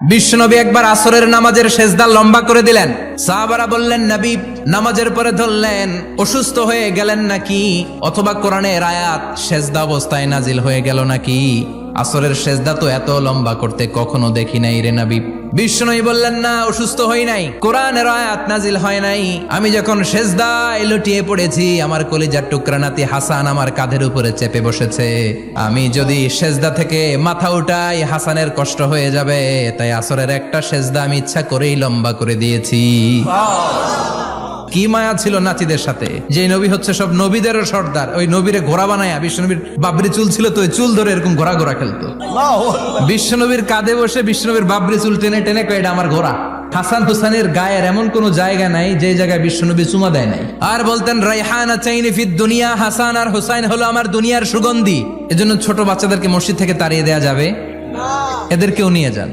বিশ্বনবী একবার আসরের নামাজের সেজদা লম্বা করে দিলেন। সাহাবারা বললেন, নবী নামাজের পরে ধরলেন অসুস্থ হয়ে গেলেন নাকি, অথবা কোরআনের আয়াত সেজদা অবস্থায় নাজিল হয়ে গেল নাকি? আসরের সেজদা তো এত লম্বা করতে কখনো দেখি নাই রে নবী। বিশ্বনবী বললেন, না, অসুস্থ হই নাই, কোরআনের আয়াত নাজিল হয় নাই। আমি যখন সেজদায় লুটিয়ে পড়েছি, আমার কলিজার টুকরা নাতি হাসান আমার কাঁধের উপরে চেপে বসেছে। আমি যদি সেজদা থেকে মাথা উঠাই হাসানের কষ্ট হয়ে যাবে, তাই আসরের একটা সেজদা আমি ইচ্ছা করেই লম্বা করে দিয়েছি। কি মায়া ছিল নাতিদের সাথে, যে নবী হচ্ছে সব নবীদেরও সর্দার, ওই নবীরে ঘোড়া বানায়া, বিশ্বনবীর বাবরি চুল ছিল তো, ওই চুল ধরে এরকম ঘোড়া ঘোড়া খেলতো। বিশ্বনবীর কাঁধে বসে বিশ্বনবীর বাবরি চুল টেনে টেনে কয়, এটা আমার ঘোড়া। হাসান হুসাইনের গায়ের এমন কোন জায়গা নাই যে জায়গায় বিশ্বনবী চুমা দেয় নাই। আর বলতেন, রাইহানা চাইনি ফিদ দুনিয়া, হাসান আর হুসাইন হলো আমার দুনিয়ার সুগন্ধি। এজন্য ছোট বাচ্চাদেরকে মসজিদ থেকে তাড়িয়ে দেয়া যাবে, এদেরকেও নিয়ে যান।